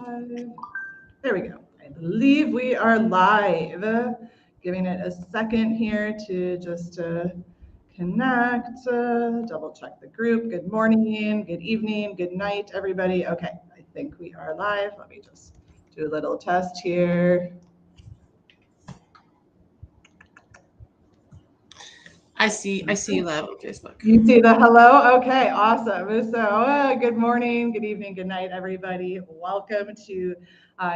live. There we go. I believe we are live. Giving it a second here to just connect, double check the group. Good morning, good evening, good night, everybody. Okay, I think we are live. Let me just do a little test here. I see you live on Facebook. You see the hello? Okay, awesome. So good morning, good evening, good night, everybody. Welcome to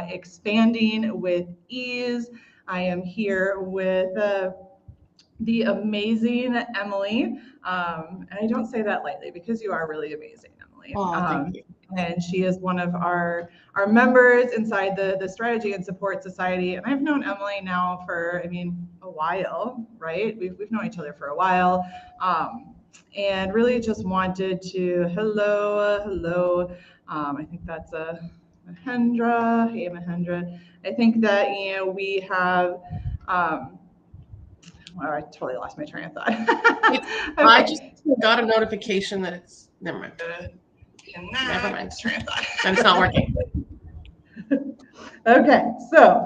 Expanding with Ease. I am here with the amazing Emily. And I don't say that lightly because you are really amazing, Emily. Oh, thank you. And she is one of our members inside the Strategy and Support Society. And I've known Emily now for, a while, right? We've known each other for a while. And really just wanted to, hello. I think that's Mahendra. Hey, Mahendra. I think that, we have, I totally lost my train of thought. Okay. I just got a notification that it's, never mind. And it's not working. Okay, so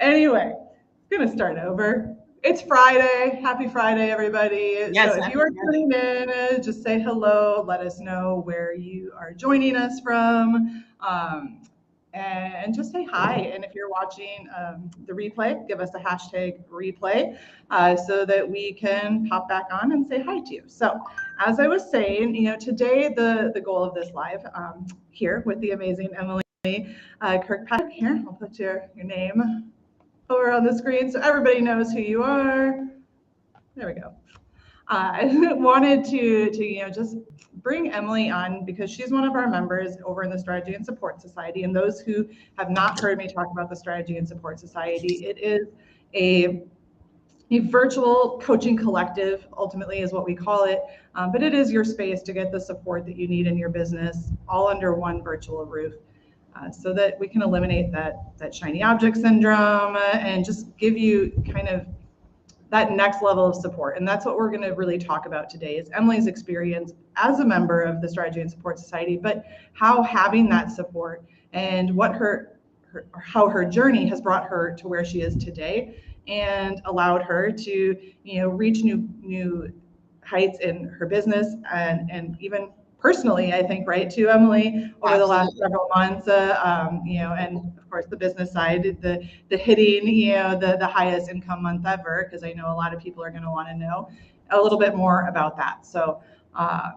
anyway, I'm gonna start over. It's Friday. Happy Friday, everybody. Yes, so if you are tuning in, just say hello. Let us know where you are joining us from. And just say hi. And if you're watching the replay, give us a hashtag replay so that we can pop back on and say hi to you. So as I was saying, today the goal of this live here with the amazing Emily Kirkpatrick. Here, I'll put your name over on the screen so everybody knows who you are. There we go. I wanted to just bring Emily on because she's one of our members over in the Strategy and Support Society. And those who have not heard me talk about the Strategy and Support Society, it is a virtual coaching collective, ultimately is what we call it. But it is your space to get the support that you need in your business, all under one virtual roof. So that we can eliminate that shiny object syndrome and just give you kind of that next level of support. And that's what we're going to really talk about today is Emily's experience as a member of the Strategy and Support Society, but how having that support and what how her journey has brought her to where she is today and allowed her to, reach new heights in her business and even personally, I think, right, to Emily over the last several months, and of course the business side, the hitting, the highest income month ever, because I know a lot of people are going to want to know a little bit more about that. So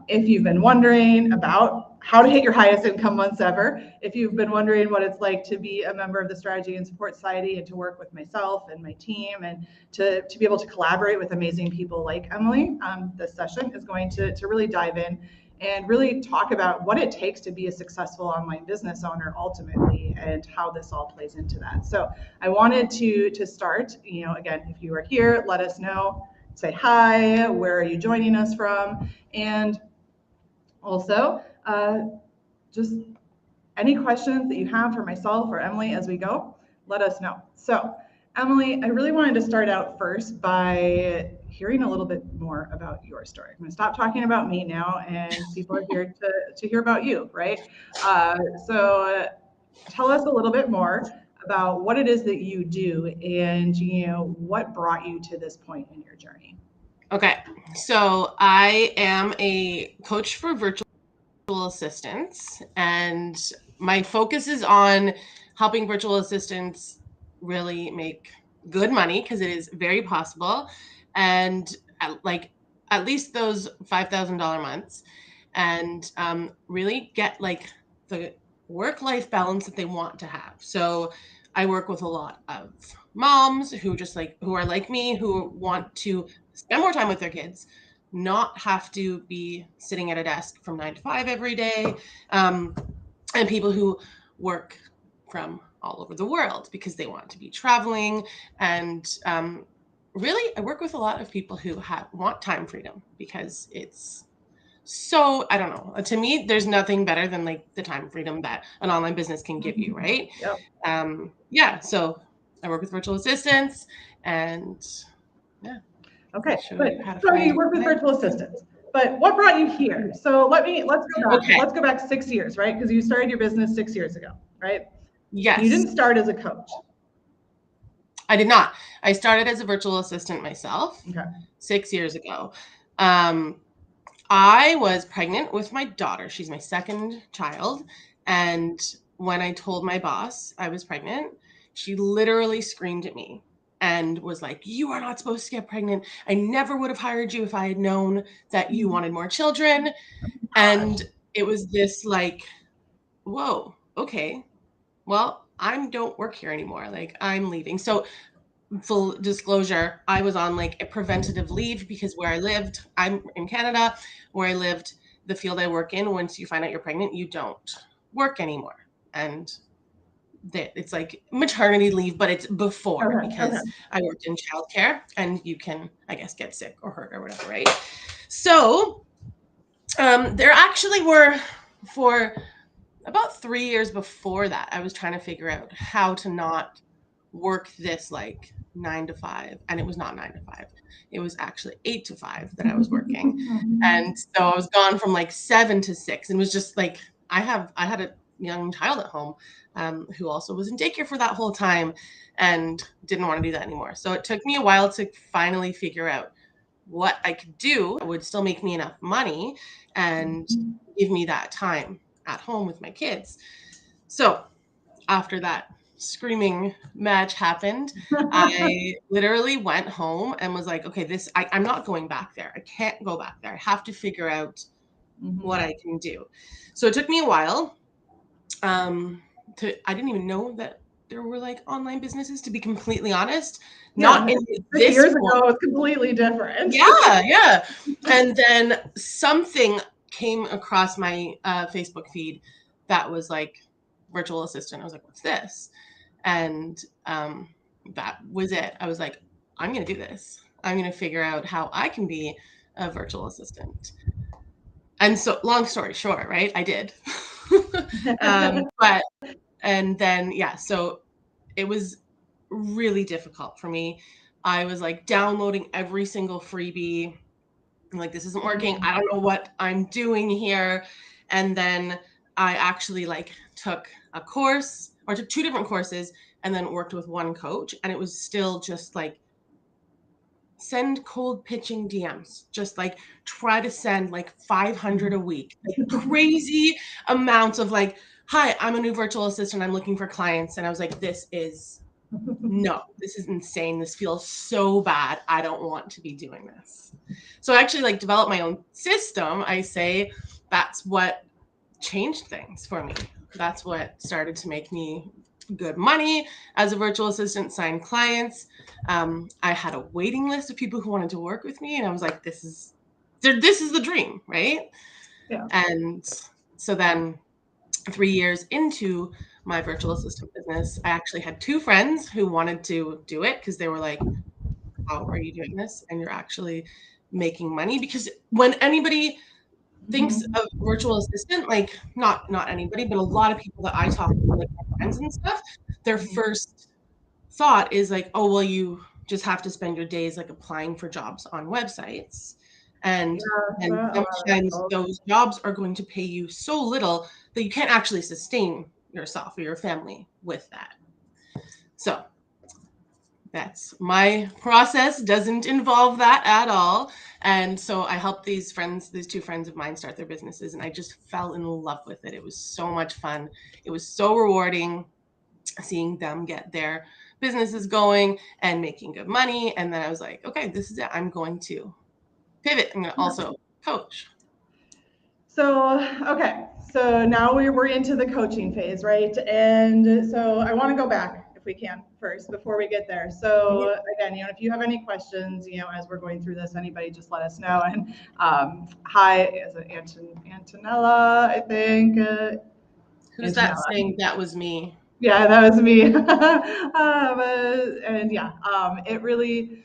if you've been wondering about how to hit your highest income months ever, if you've been wondering what it's like to be a member of the Strategy and Support Society and to work with myself and my team and to be able to collaborate with amazing people like Emily, this session is going to really dive in and really talk about what it takes to be a successful online business owner ultimately and how this all plays into that. So I wanted to start, again, if you are here, let us know, say hi, where are you joining us from? And also just any questions that you have for myself or Emily as we go, let us know. So Emily, I really wanted to start out first by hearing a little bit more about your story. I'm going to stop talking about me now, and people are here to hear about you, right? So tell us a little bit more about what it is that you do and, what brought you to this point in your journey. Okay, so I am a coach for virtual assistants, and my focus is on helping virtual assistants really make good money because it is very possible, and at least those $5,000 months, and really get the work-life balance that they want to have. So I work with a lot of moms who are like me, who want to spend more time with their kids, not have to be sitting at a desk from 9 to 5 every day, and people who work from all over the world because they want to be traveling. And really, I work with a lot of people who want time freedom because it's so, I don't know. To me, there's nothing better than the time freedom that an online business can give you, right? Yep. So I work with virtual assistants and Okay, good. So you work with virtual assistants, But what brought you here? So let's go back. Okay. Let's go back 6 years, right? Because you started your business 6 years ago, right? Yes. You didn't start as a coach. I did not. I started as a virtual assistant myself 6 years ago. I was pregnant with my daughter. She's my second child. And when I told my boss I was pregnant, she literally screamed at me and was like, "You are not supposed to get pregnant. I never would have hired you if I had known that you wanted more children." And it was this like, whoa, okay, well, I don't work here anymore. Like, I'm leaving. So full disclosure, I was on like a preventative leave because where I lived, I'm in Canada, where I lived, the field I work in, once you find out you're pregnant, you don't work anymore. And it's like maternity leave, but it's before because I worked in childcare and you can, I guess, get sick or hurt or whatever, right? So there actually were, for about 3 years before that, I was trying to figure out how to not work this like 9 to 5, and it was not 9 to 5. It was actually 8 to 5 that I was working. And so I was gone from like 7 to 6, and it was just like I had a young child at home who also was in daycare for that whole time and didn't want to do that anymore. So it took me a while to finally figure out what I could do that would still make me enough money and give me that time at home with my kids. So after that screaming match happened, I literally went home and was like, okay, I'm not going back there. I can't go back there. I have to figure out what I can do. So it took me a while. I didn't even know that there were like online businesses, to be completely honest. Not in this 6 years ago, it was completely different. Yeah. And then something came across my Facebook feed that was like virtual assistant. I was like, what's this? And that was it. I was like, I'm going to do this. I'm going to figure out how I can be a virtual assistant. And so, long story short, right? I did. And then, yeah, so it was really difficult for me. I was like downloading every single freebie. I'm like, this isn't working. I don't know what I'm doing here. And then I actually like took a course or took 2 different courses and then worked with one coach. And it was still just like send cold pitching DMs, just like try to send like 500 a week, like crazy amounts of like, hi, I'm a new virtual assistant. I'm looking for clients. And I was like, this is insane. This feels so bad. I don't want to be doing this. So I actually like developed my own system. I say that's what changed things for me. That's what started to make me good money as a virtual assistant, sign clients. I had a waiting list of people who wanted to work with me, and I was like, this is the dream, right? Yeah. And so then 3 years into my virtual assistant business, I actually had 2 friends who wanted to do it because they were like, how are you doing this? And you're actually making money? Because when anybody thinks of virtual assistant, like not anybody, but a lot of people that I talk to, like my friends and stuff, their first thought is like, oh, well, you just have to spend your days like applying for jobs on websites. And sometimes those jobs are going to pay you so little that you can't actually sustain yourself or your family with that. So that's my process, doesn't involve that at all. And so I helped these 2 friends of mine start their businesses, and I just fell in love with it. It was so much fun. It was so rewarding seeing them get their businesses going and making good money. And then I was like, okay, this is it. I'm going to pivot. I'm going to also coach. So, okay. So now we're into the coaching phase, right? And so I want to go back if we can first before we get there. So again, if you have any questions, as we're going through this, anybody just let us know. And hi, is it Antonella, I think. Who's that saying that was me? Yeah, that was me. And yeah, it really,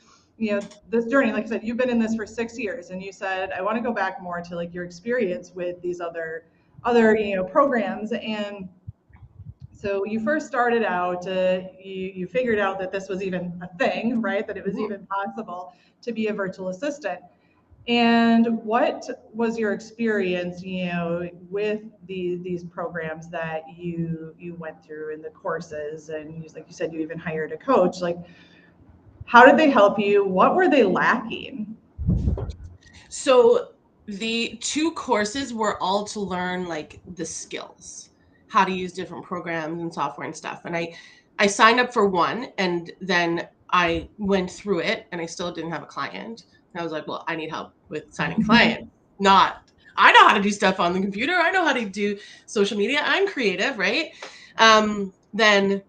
this journey, like I said, you've been in this for 6 years, and you said, I want to go back more to like your experience with these other programs. And so you first started out, you figured out that this was even a thing, right? That it was even possible to be a virtual assistant. And what was your experience, with these programs that you went through in the courses, and like you said, you even hired a coach. Like, how did they help you? What were they lacking? So the 2 courses were all to learn like the skills, how to use different programs and software and stuff. And I signed up for one, and then I went through it and I still didn't have a client. And I was like, well, I need help with signing clients. Not I know how to do stuff on the computer. I know how to do social media. I'm creative, right? Then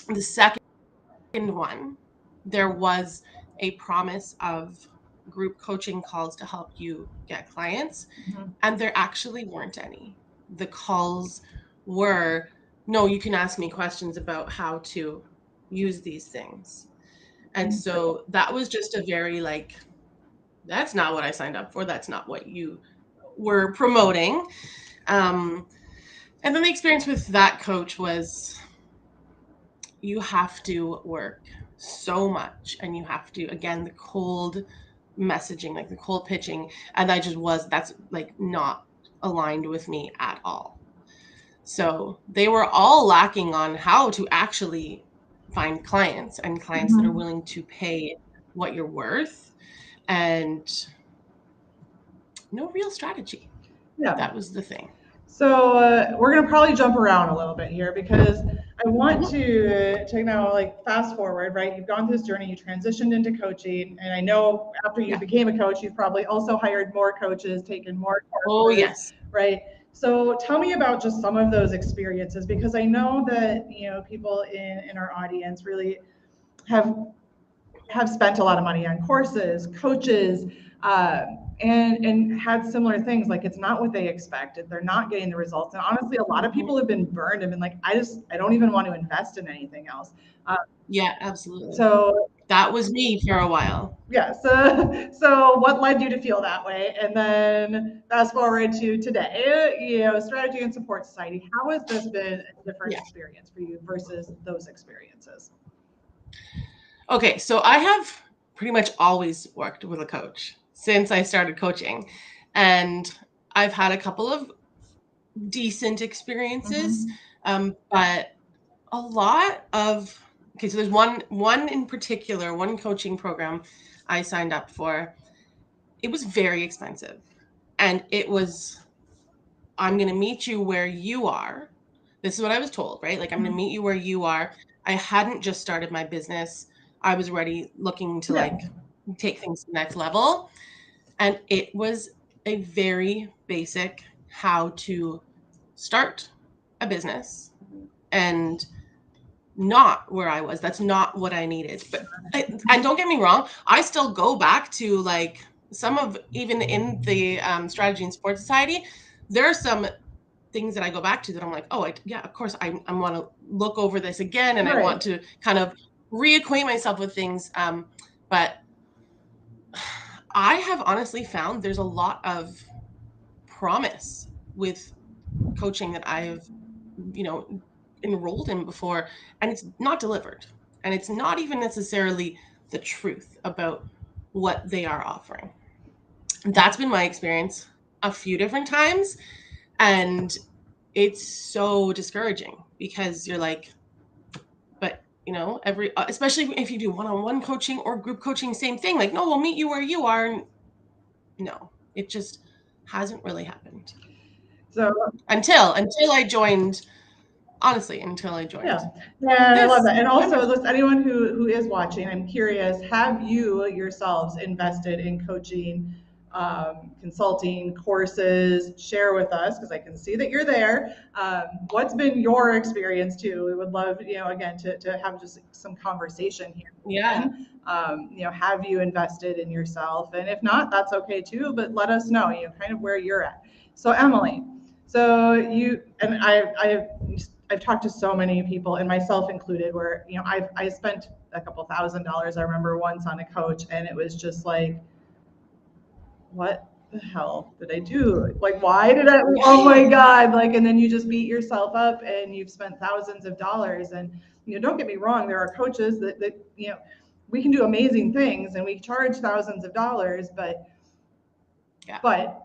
the second one, there was a promise of group coaching calls to help you get clients, Mhm. and there actually weren't any. The calls were, no, you can ask me questions about how to use these things. And so that was just a very like, that's not what I signed up for. That's not what you were promoting. And then the experience with that coach was, you have to work so much, and you have to, again, the cold messaging, like the cold pitching, and that's like not aligned with me at all. So they were all lacking on how to actually find clients, and clients that are Mhm. willing to pay what you're worth, and no real strategy. Yeah. That was the thing. So we're gonna probably jump around a little bit here because I want Mhm. to now like fast forward, right? You've gone through this journey, you transitioned into coaching, and I know after you Yeah. became a coach, you've probably also hired more coaches, taken more Oh, courses, yes. right? So tell me about just some of those experiences, because I know that people in our audience really have have spent a lot of money on courses, coaches, and had similar things. Like, it's not what they expected. They're not getting the results. And honestly, a lot of Mhm. people have been burned and been like, I don't even want to invest in anything else. Uh, Yeah, absolutely. so That was me for a while. yeah, so what led you to feel that way? And then fast forward to today, Strategy and Support Society. How has this been a different Yeah. experience for you versus those experiences? Okay, so I have pretty much always worked with a coach since I started coaching. And I've had a couple of decent experiences, Mm-hmm. but a lot of, okay, so there's one in particular, one coaching program I signed up for. It was very expensive. And it was, I'm going to meet you where you are. This is what I was told, right? Like, I'm going to meet you where you are. I hadn't just started my business. I was already looking to Yeah. like take things to the next level. And it was a very basic how to start a business, and not where I was. That's not what I needed. But and don't get me wrong, I still go back to like some of, even in the Strategy and Support Society, there are some things that I go back to that I'm like, oh, yeah, of course, I want to look over this again, and I Right. want to kind of reacquaint myself with things. But I have honestly found there's a lot of promise with coaching that I've, you know, enrolled in before, and it's not delivered. And it's not even necessarily the truth about what they are offering. That's been my experience a few different times. And it's so discouraging because you're like, but every especially if you do one-on-one coaching or group coaching, same thing, like, no, we'll meet you where you are. And no, it just hasn't really happened So until I joined, honestly, until I joined yeah, and I love this that. And also, membership. listen, anyone who is watching, I'm curious, have you yourselves invested in coaching, consulting, courses? Share with us, because I can see that you're there. What's been your experience too? We would love, again, to have just some conversation here. Yeah. Have you invested in yourself? And if not, that's okay too, but let us know, kind of where you're at. So Emily, so you and I've talked to so many people, and myself included, where I spent a couple $1,000s. I remember once on a coach, and it was just like, what the hell did I do? Like, why did I? Oh Yeah. my god! Like, and then you just beat yourself up, and you've spent thousands of dollars. And don't get me wrong, there are coaches that we can do amazing things, and we charge thousands of dollars, but Yeah. But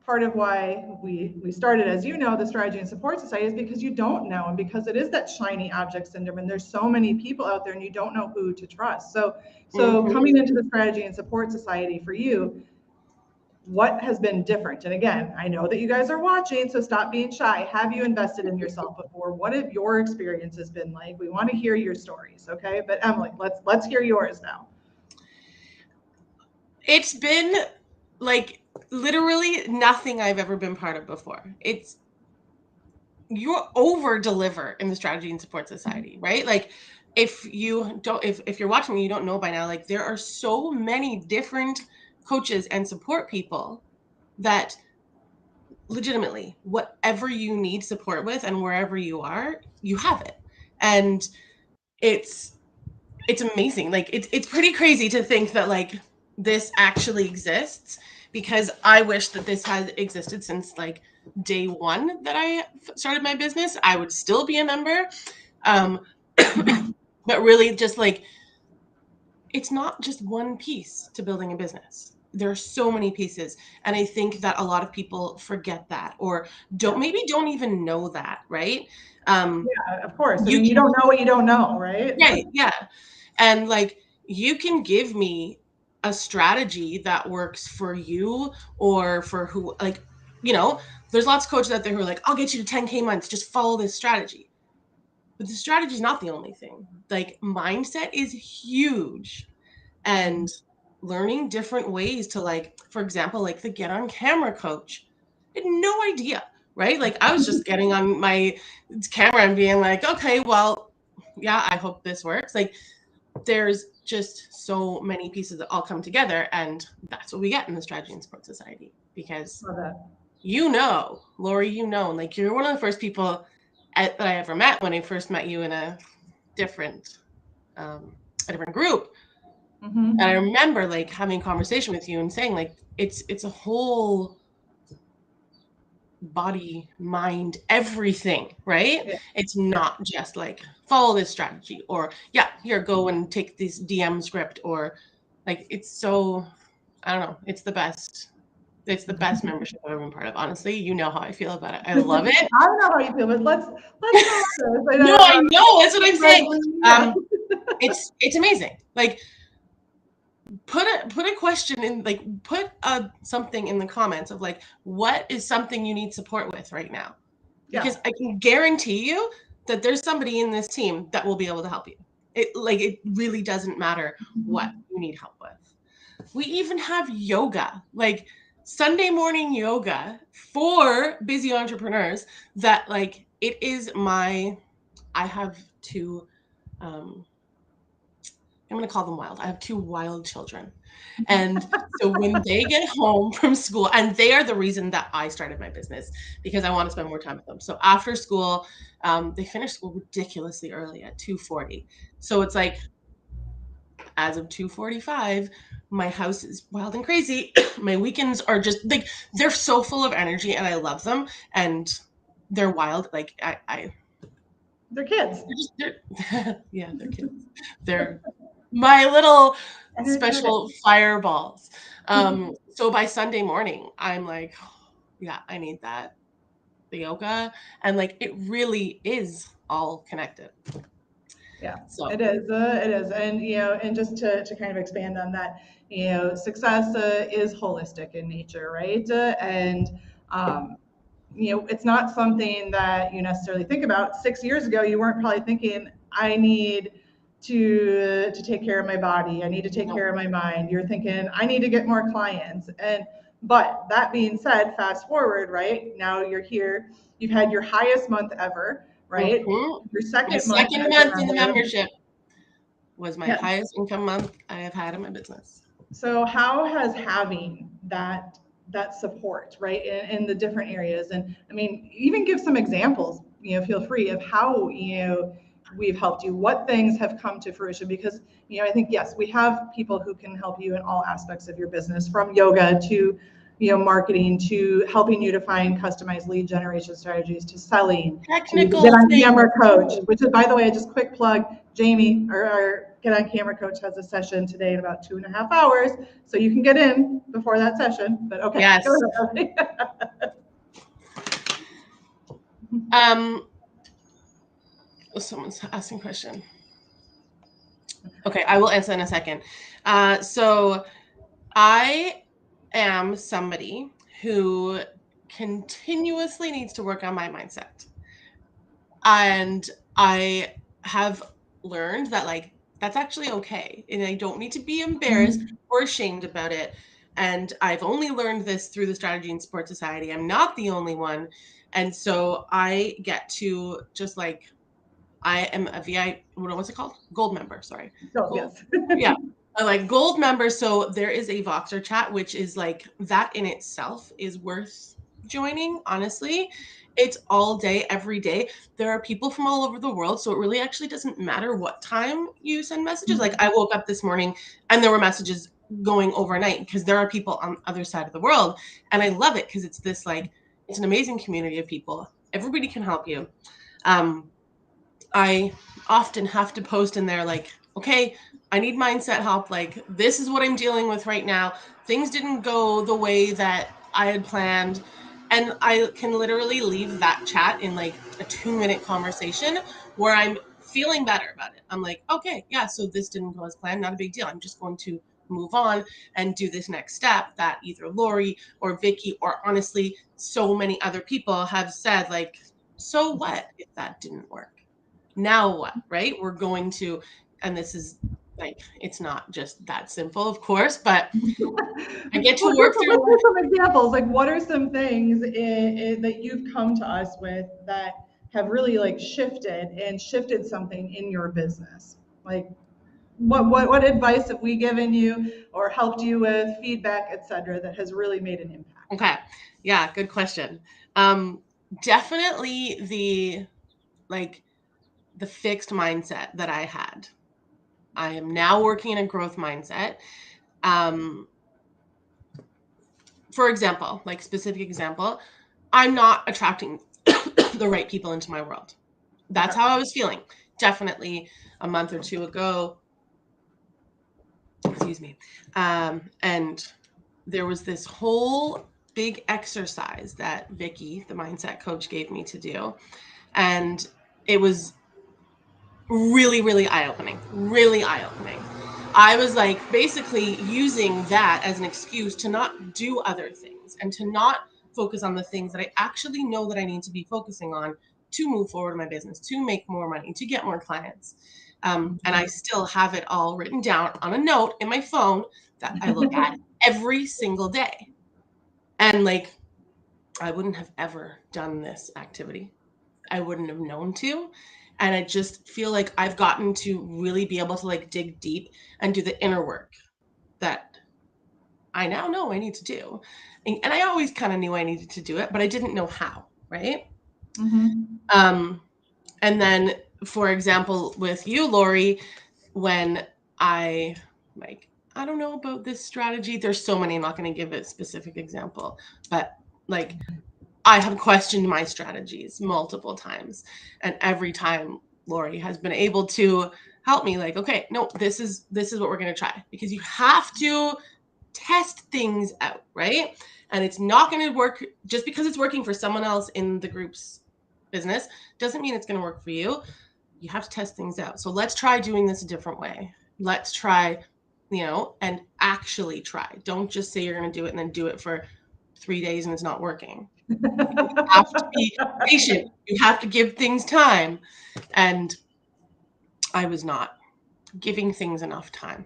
part of why we started, as you know, the Strategy and Support Society is because you don't know, and because it is that shiny object syndrome, and there's so many people out there and you don't know who to trust. So coming into the Strategy and Support Society for you, what has been different? And again, I know that you guys are watching, so stop being shy. Have you invested in yourself before? What have your experiences been like? We want to hear your stories, okay? But Emily, let's hear yours now. It's been like literally nothing I've ever been part of before. It's you over deliver in the Strategy and Support Society, right? Like if you don't, if you're watching me, you don't know by now, like there are so many different coaches and support people that legitimately whatever you need support with and wherever you are, you have it. And it's amazing. Like it's pretty crazy to think that like this actually exists, because I wish that this had existed since like day one that I started my business. I would still be a member. But really just like, it's not just one piece to building a business. There are so many pieces. And I think that a lot of people forget that, or don't even know that, right? Yeah, of course. I mean, you don't know what you don't know, right? Right. Yeah. And like, you can give me a strategy that works for you or for who, like, you know, there's lots of coaches out there who are like, I'll get you to 10K months, just follow this strategy. But the strategy is not the only thing. Like, mindset is huge. And learning different ways to, like, for example, like the get on camera coach. I had no idea, right? Like, I was just getting on my camera and being like, okay, well, yeah, I hope this works. Like, there's just so many pieces that all come together, and that's what we get in the Strategy and Support Society. Because you know, Lori, you know, like you're one of the first people that I ever met when I first met you in a different group. And I remember like having a conversation with you and saying like it's a whole body, mind, everything, right? Yeah. It's not just like follow this strategy, or yeah, here, go and take this DM script, or like, it's so, I don't know, it's the best. It's the best membership I've ever been part of. Honestly, you know how I feel about it. I love it. I don't know how you feel, but let's go on this. No, I know. That's what I'm saying. It's amazing. Like, put a question in, like, put something in the comments of like, what is something you need support with right now? Because I can guarantee you that there's somebody in this team that will be able to help you. It really doesn't matter what you need help with. We even have yoga, like Sunday morning yoga for busy entrepreneurs, that like, it is I have two, I'm going to call them wild. I have two wild children. And so when they get home from school, and they are the reason that I started my business, because I want to spend more time with them. So after school, they finish school ridiculously early at 2:40. So it's like, as of 2:45, my house is wild and crazy. My weekends are just like, they're so full of energy, and I love them, and they're wild. Like they're kids. Yeah, they're kids. They're my little special fireballs. So by Sunday morning, I'm like, yeah, I need that. The yoga, and like, it really is all connected. Yeah, so it is. And, and just to kind of expand on that, success is holistic in nature, right? And, it's not something that you necessarily think about. 6 years ago, you weren't probably thinking, I need to take care of my body. I need to take care of my mind. You're thinking, I need to get more clients. But that being said, fast forward, right? Now you're here. You've had your highest month ever, right? Your second month in the membership was my highest income month I have had in my business. So how has having that support, right, in the different areas, and I mean, even give some examples, feel free, of how, we've helped you, what things have come to fruition, because, I think, yes, we have people who can help you in all aspects of your business, from yoga to marketing, to helping you to find customized lead generation strategies, to selling, Technical to Get on things. Camera Coach, which is, by the way, just quick plug, Jamie, our Get on Camera Coach, has a session today in about 2.5 hours, so you can get in before that session. But okay. Yes. Someone's asking a question. Okay, I will answer in a second. So I am somebody who continuously needs to work on my mindset. And I have learned that, like, that's actually okay. And I don't need to be embarrassed or ashamed about it. And I've only learned this through the Strategy and Support Society. I'm not the only one. And so I get to just, like, I am a VI, what's it called? Gold member, sorry. Oh, Gold. yes. Yeah. Like gold member. So there is a Voxer chat, which is like, that in itself is worth joining. Honestly, it's all day, every day. There are people from all over the world. So it really actually doesn't matter what time you send messages. Like, I woke up this morning and there were messages going overnight because there are people on the other side of the world. And I love it because it's this, like, it's an amazing community of people. Everybody can help you. I often have to post in there, like, okay, I need mindset help. Like, this is what I'm dealing with right now. Things didn't go the way that I had planned. And I can literally leave that chat in like a 2-minute conversation where I'm feeling better about it. I'm like, okay, yeah, so this didn't go as planned. Not a big deal. I'm just going to move on and do this next step that either Lori or Vicky or honestly so many other people have said, like, so what if that didn't work? Now what, right? We're going to, and this is like, it's not just that simple, of course, but I get to work through. What are some examples? Like, what are some things that you've come to us with that have really like shifted something in your business? Like, what advice have we given you or helped you with, feedback, etc., that has really made an impact? Okay, yeah, good question. Definitely the fixed mindset that I had. I am now working in a growth mindset. For example, like specific example, I'm not attracting the right people into my world. That's how I was feeling. Definitely a month or two ago. Excuse me. And there was this whole big exercise that Vicky, the mindset coach, gave me to do. And it was really, really eye-opening. Really eye-opening. I was like basically using that as an excuse to not do other things and to not focus on the things that I actually know that I need to be focusing on to move forward in my business, to make more money, to get more clients. And I still have it all written down on a note in my phone that I look at every single day. And like, I wouldn't have ever done this activity. I wouldn't have known to. And I just feel like I've gotten to really be able to like dig deep and do the inner work that I now know I need to do. And I always kind of knew I needed to do it, but I didn't know how, right? And then, for example, with you, Lori, when I don't know about this strategy. There's so many, I'm not going to give a specific example, but like, I have questioned my strategies multiple times. And every time Lori has been able to help me, like, okay, no, this is what we're going to try, because you have to test things out, right? And it's not going to work just because it's working for someone else in the group's business doesn't mean it's going to work for you. You have to test things out. So let's try doing this a different way. Let's try, and actually try. Don't just say you're going to do it and then do it for 3 days and it's not working. You have to be patient. You have to give things time. And I was not giving things enough time.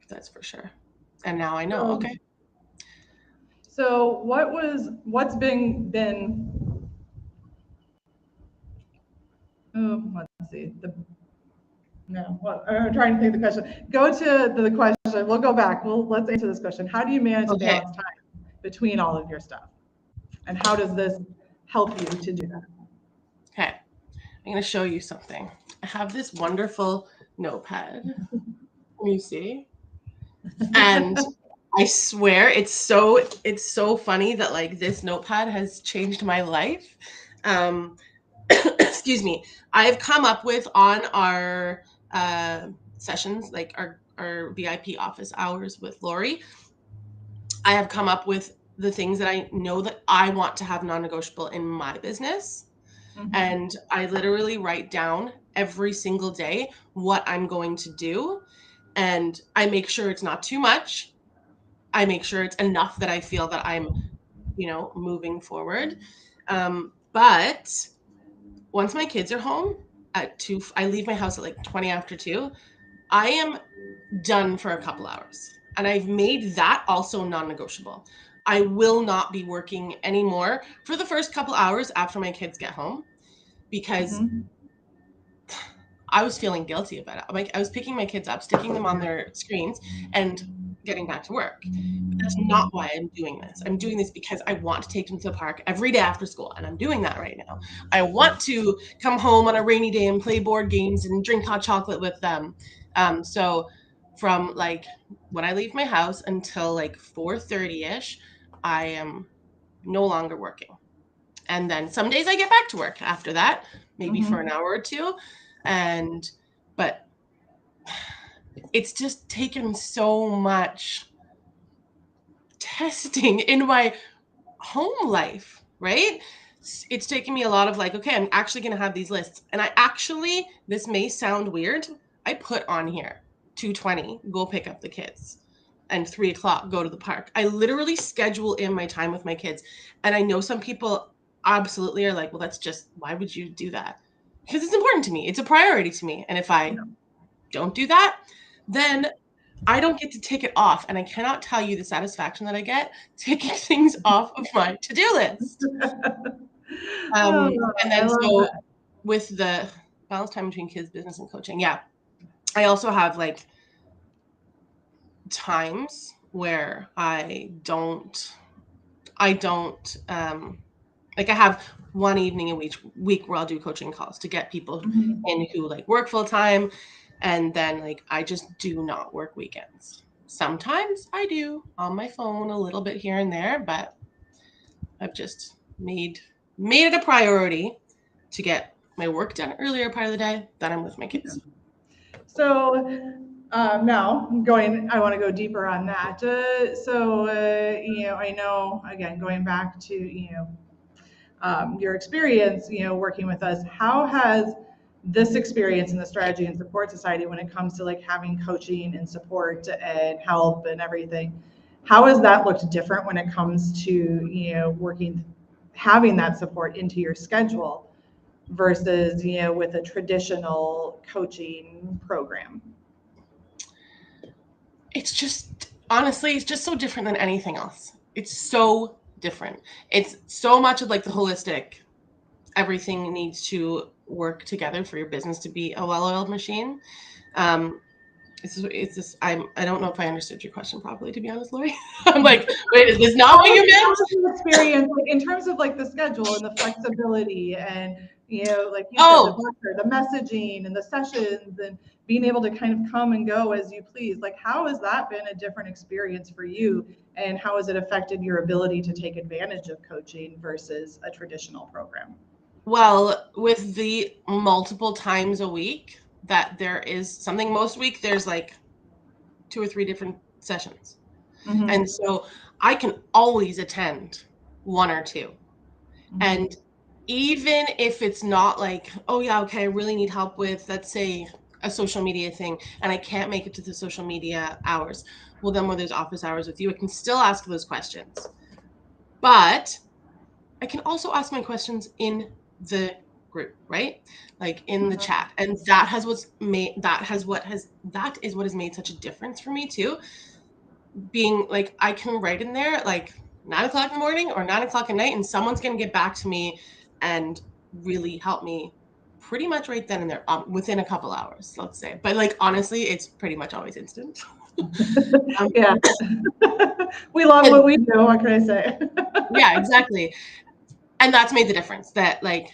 That's for sure. And now I know. Okay. So what's been let's see. I'm trying to think of the question. Go to the question. We'll go back. Let's answer this question. How do you manage to balance time between all of your stuff? And how does this help you to do that? Okay. I'm going to show you something. I have this wonderful notepad. Can you see? And I swear it's so funny that like this notepad has changed my life. Excuse me. I've come up with on our sessions, like our VIP office hours with Lori, I have come up with the things that I know that I want to have non-negotiable in my business. Mhm. And I literally write down every single day what I'm going to do. And I make sure it's not too much. I make sure it's enough that I feel that I'm, moving forward. But once my kids are home at 2, I leave my house at like 20 after 2. I am done for a couple hours. And I've made that also non-negotiable. I will not be working anymore for the first couple hours after my kids get home because Mhm. I was feeling guilty about it. Like I was picking my kids up, sticking them on their screens, and getting back to work. But that's not why I'm doing this. I'm doing this because I want to take them to the park every day after school, and I'm doing that right now. I want to come home on a rainy day and play board games and drink hot chocolate with them. So from like when I leave my house until like 4:30ish, I am no longer working. And then some days I get back to work after that, maybe for an hour or two. But it's just taken so much testing in my home life, right? It's taken me a lot of like, okay, I'm actually going to have these lists. And this may sound weird. I put on here 2:20, go pick up the kids, and 3:00, go to the park. I literally schedule in my time with my kids. And I know some people absolutely are like, well, why would you do that? Because it's important to me. It's a priority to me. And if I don't do that, then I don't get to tick it off. And I cannot tell you the satisfaction that I get ticking things off of my to-do list. Oh, And I then love so that. with the balance time between kids, business, and coaching, yeah, I also have like times where I don't like I have one evening a week where I'll do coaching calls to get people Mhm. in who like work full time, and then like I just do not work weekends. Sometimes I do on my phone a little bit here and there, but I've just made it a priority to get my work done earlier part of the day that I'm with my kids. So now I want to go deeper on that. I know, again, going back to, your experience, working with us, how has this experience in the Strategy and Support Society, when it comes to like having coaching and support and help and everything, how has that looked different when it comes to, having that support into your schedule versus, with a traditional coaching program? It's just honestly, it's just so different than anything else. It's so different. It's so much of like the holistic, everything needs to work together for your business to be a well-oiled machine. It's just I don't know if I understood your question properly, to be honest, Lori. I'm like, wait, is this not what you meant? Experience, like, in terms of like the schedule and the flexibility and, like you said, the Oh, buffer, the messaging and the sessions and being able to kind of come and go as you please. Like, how has that been a different experience for you? And how has it affected your ability to take advantage of coaching versus a traditional program? well, with the multiple times a week that there is something, most week there's like 2 or 3 different sessions. Mm-hmm. And so I can always attend 1 or 2. Mm-hmm. And even if it's not like, oh yeah, okay, I really need help with, let's say, a social media thing, and I can't make it to the social media hours, well, then when there's office hours with you, I can still ask those questions. But I can also ask my questions in the group, right? Like in the chat. And that is what has made such a difference for me too. Being like, I can write in there at like 9:00 in the morning or 9:00 at night, and someone's going to get back to me and really help me pretty much right then and there, within a couple hours, let's say. But like, honestly, it's pretty much always instant. Yeah. We love what we do. What can I say? Yeah, exactly. And that's made the difference, that like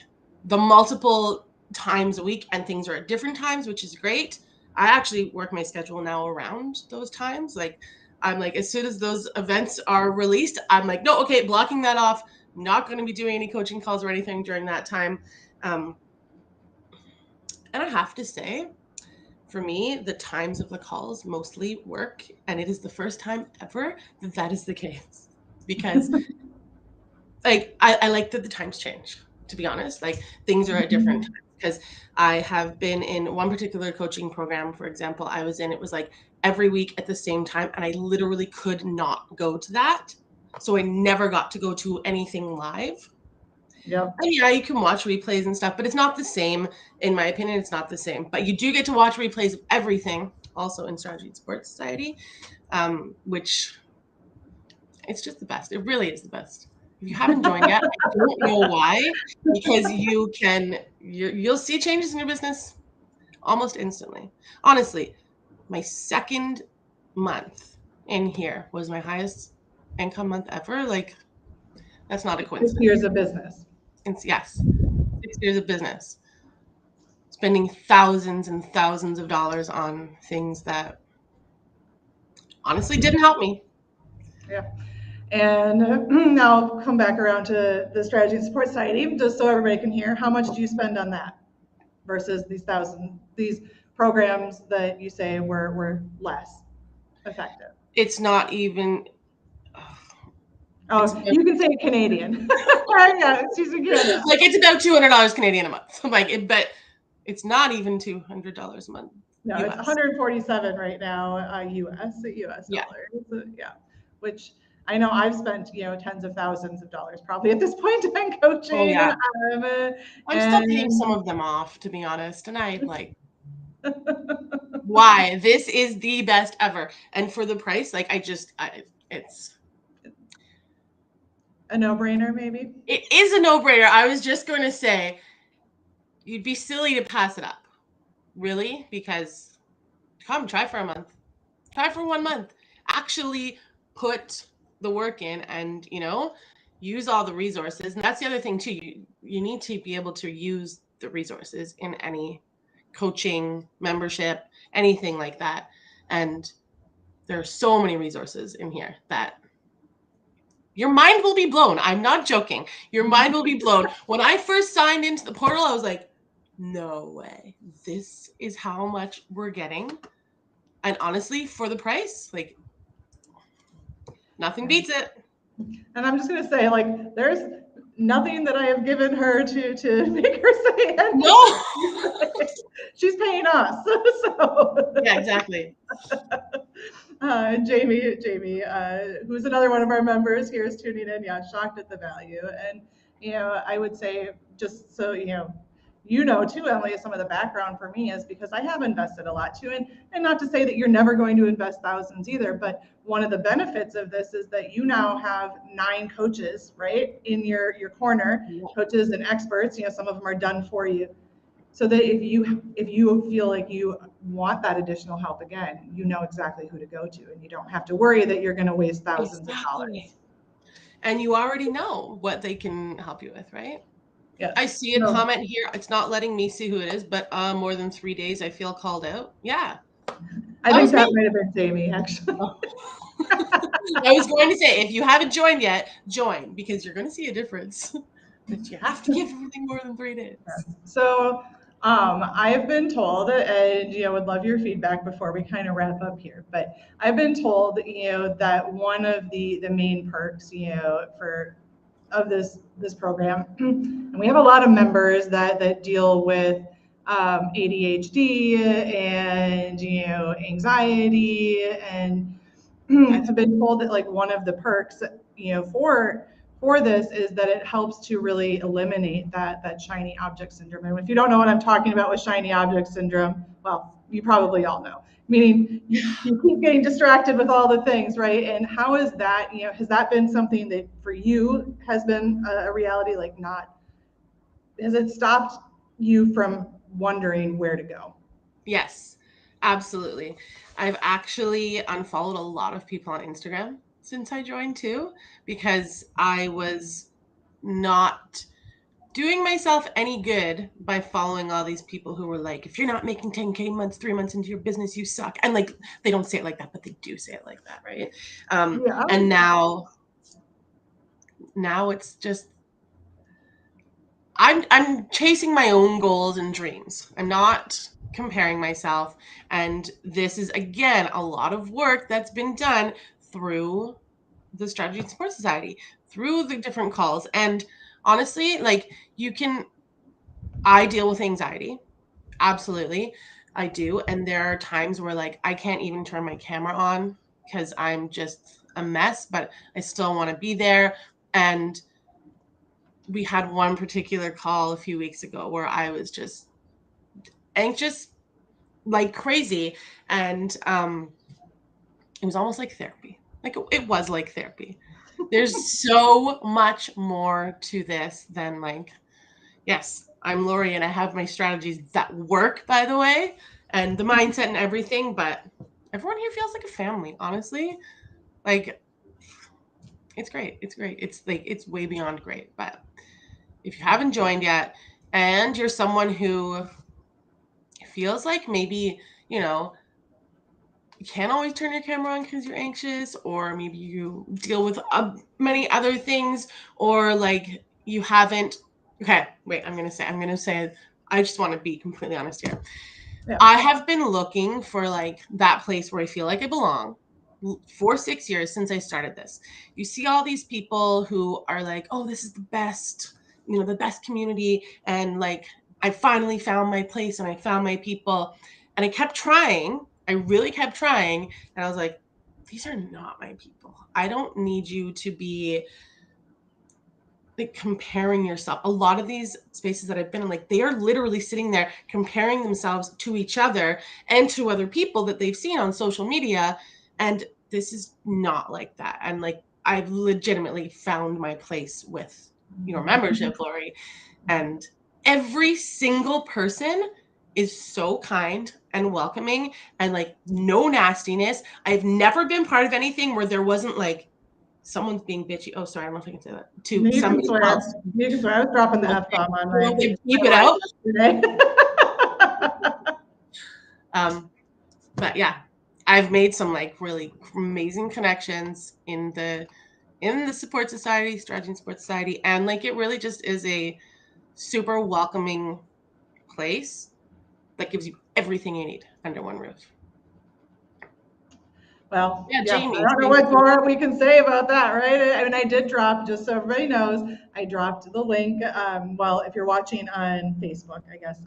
the multiple times a week and things are at different times, which is great. I actually work my schedule now around those times. Like I'm like, as soon as those events are released, I'm like, no, okay, blocking that off. Not going to be doing any coaching calls or anything during that time. And I have to say, for me, the times of the calls mostly work, and it is the first time ever that is the case. Because like I like that the times change, to be honest. Like things are at different times. Because I have been in one particular coaching program, for example, I was in, it was like every week at the same time, and I literally could not go to that. So I never got to go to anything live. Yep. And yeah, you can watch replays and stuff, but it's not the same. In my opinion, it's not the same. But you do get to watch replays of everything, also in Strategy and Sports Society, which it's just the best. It really is the best. If you haven't joined yet, I don't know why, because you'll see changes in your business almost instantly. Honestly, my second month in here was my highest income month ever. Like, that's not a 6 coincidence. years of business. Yes, 6 years of business. Spending thousands and thousands of dollars on things that honestly didn't help me. Yeah. And now I'll come back around to the Strategy and Support Society, just so everybody can hear. How much do you spend on that versus these programs that you say were less effective? It's not even. Oh, you can say Canadian. Yeah, she's in Canada. Like it's about $200 Canadian a month. Like, but it's not even $200 a month. No, US. it's 147 right now, US Yeah. dollars. Yeah, which I know I've spent, tens of thousands of dollars probably at this point on coaching. Oh, yeah. I'm still paying and some of them off, to be honest. And I like, why? This is the best ever. And for the price, like it's a no-brainer, maybe. it is a no-brainer. I was just going to say, you'd be silly to pass it up. Really? Because come try for a month. Try for 1 month. Actually put the work in and, use all the resources. And that's the other thing too. You need to be able to use the resources in any coaching, membership, anything like that. And there are so many resources in here that your mind will be blown. I'm not joking. Your mind will be blown. When I first signed into the portal, I was like, no way. This is how much we're getting. And honestly, for the price, like nothing beats it. And I'm just going to say, like, there's nothing that I have given her to make her say it. No. She's paying us. So. Yeah, exactly. Jamie, who's another one of our members here, is tuning in. Yeah, shocked at the value. And, I would say, just so, too, Emily, some of the background for me is because I have invested a lot too. And not to say that you're never going to invest thousands either, but one of the benefits of this is that you now have 9 coaches, right, in your corner, coaches and experts. Some of them are done for you. So that if you feel like you want that additional help again, you know exactly who to go to, and you don't have to worry that you're going to waste thousands of dollars. And you already know what they can help you with, right? Yeah. I see a comment here. It's not letting me see who it is, but more than 3 days, I feel called out. Yeah. I think that might have been Jamie, actually. I was going to say, if you haven't joined yet, join, because you're going to see a difference. But you have to give everything more than 3 days. So I've been told, and would love your feedback before we kind of wrap up here, but I've been told, that one of the main perks, of this program, and we have a lot of members that deal with ADHD and anxiety, and have been told that like one of the perks for this is that it helps to really eliminate that shiny object syndrome. And if you don't know what I'm talking about with shiny object syndrome, well, you probably all know. Meaning you keep getting distracted with all the things, right? And how is that, has that been something that for you has been a reality? Like has it stopped you from wondering where to go? Yes, absolutely. I've actually unfollowed a lot of people on Instagram since I joined too, because I was not doing myself any good by following all these people who were like, if you're not making 10K months, 3 months into your business, you suck. And like, they don't say it like that, but they do say it like that, right? Yeah. And now it's just, I'm chasing my own goals and dreams. I'm not comparing myself. And this is, again, a lot of work that's been done through the Strategy and Support Society, through the different calls. And honestly, like, I deal with anxiety. Absolutely. I do. And there are times where like I can't even turn my camera on because I'm just a mess, but I still want to be there. And we had one particular call a few weeks ago where I was just anxious like crazy. And it was almost like therapy. Like it was like therapy. There's so much more to this than like, yes, I'm Lori and I have my strategies that work, by the way, and the mindset and everything, but everyone here feels like a family, honestly. Like, it's great. It's great. It's like, it's way beyond great. But if you haven't joined yet and you're someone who feels like maybe, you know, you can't always turn your camera on because you're anxious, or maybe you deal with many other things, or like you haven't. Okay, wait, I'm going to say, I just want to be completely honest here. Yeah. I have been looking for like that place where I feel like I belong for 6 years since I started this. You see all these people who are like, oh, this is the best, the best community. And like, I finally found my place and I found my people. And I kept trying. I really kept trying. And I was like, these are not my people. I don't need you to be like comparing yourself. A lot of these spaces that I've been in, like, they are literally sitting there comparing themselves to each other and to other people that they've seen on social media. And this is not like that. And like, I've legitimately found my place with your membership, Lori. And every single person is so kind and welcoming and like no nastiness. I've never been part of anything where there wasn't like someone's being bitchy. Oh, sorry, I don't know if I can say that to You can somebody swear. else. You can swear. I was dropping the F-bomb on my Keep it live out. yesterday. But yeah, I've made some like really amazing connections in the support society, Strategy and Support Society, and like it really just is a super welcoming place that gives you everything you need under one roof. Well, Yeah, yeah, Jamie. I don't know what more we can say about that, right? I mean, I did drop, just so everybody knows, I dropped the link. Well, if you're watching on Facebook, I guess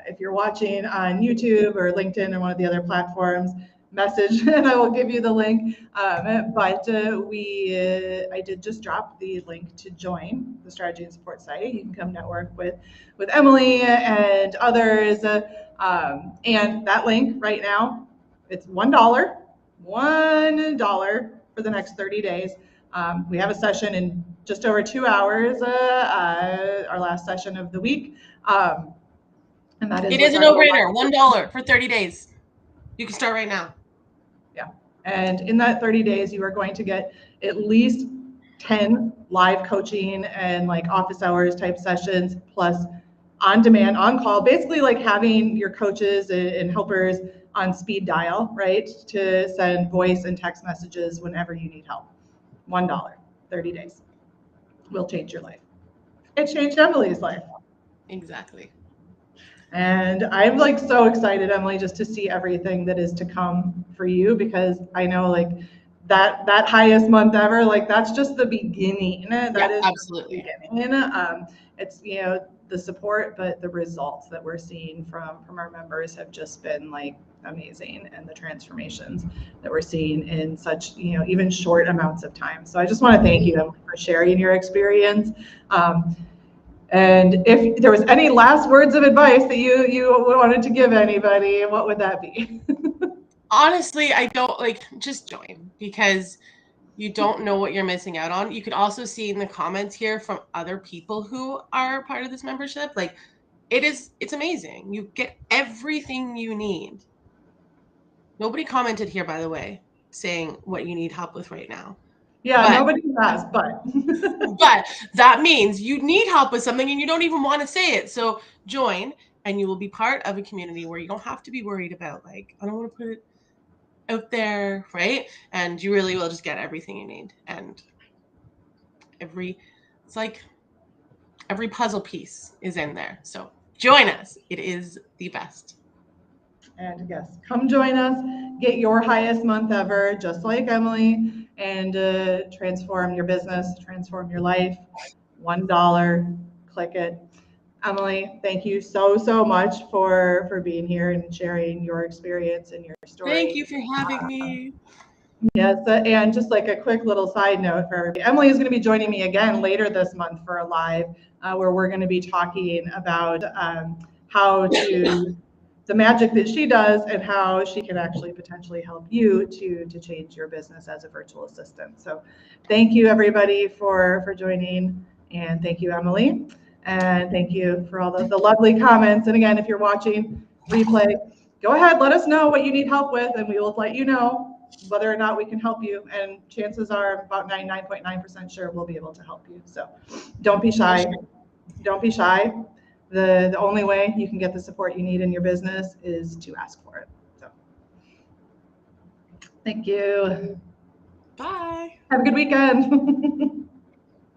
if you're watching on YouTube or LinkedIn or one of the other platforms, message and I will give you the link. But I did just drop the link to join the Strategy and Support Society. You can come network with Emily and others. And that link right now, it's $1 for the next 30 days. We have a session in just over 2 hours, our last session of the week. And that is It is a no-brainer. $1 for 30 days. You can start right now. Yeah. And in that 30 days, you are going to get at least 10 live coaching and like office hours type sessions, plus on demand, on call, basically like having your coaches and helpers on speed dial, right? To send voice and text messages whenever you need help. $1, 30 days will change your life. It changed Emily's life. Exactly. And I'm like so excited, Emily, just to see everything that is to come for you, because I know like that highest month ever, like that's just the beginning. That is absolutely the beginning. It's the support, but the results that we're seeing from our members have just been like amazing, and the transformations that we're seeing in such even short amounts of time. So I just want to thank you, Emily, for sharing your experience. And if there was any last words of advice that you wanted to give anybody, what would that be? Honestly, I don't just join, because you don't know what you're missing out on. You could also see in the comments here from other people who are part of this membership. Like it's amazing. You get everything you need. Nobody commented here, by the way, saying what you need help with right now. Yeah, But nobody has, but. but that means you need help with something and you don't even want to say it. So join and you will be part of a community where you don't have to be worried about like, I don't want to put it out there, right? And you really will just get everything you need. And it's like every puzzle piece is in there. So join us. It is the best. And yes, come join us, get your highest month ever, just like Emily, and transform your business, transform your life. $1, click it. Emily, thank you so much for being here and sharing your experience and your Thank story. you for having me. Yes, and just like a quick little side note for everybody, Emily is going to be joining me again later this month for a live where we're going to be talking about how to the magic that she does and how she can actually potentially help you to change your business as a virtual assistant. So thank you everybody for joining, and thank you, Emily, and thank you for all the lovely comments. And again, if you're watching replay, go ahead, let us know what you need help with, and we will let you know whether or not we can help you. And chances are about 99.9% sure we'll be able to help you. So don't be shy. Don't be shy. The only way you can get the support you need in your business is to ask for it. So thank you. Bye. Have a good weekend.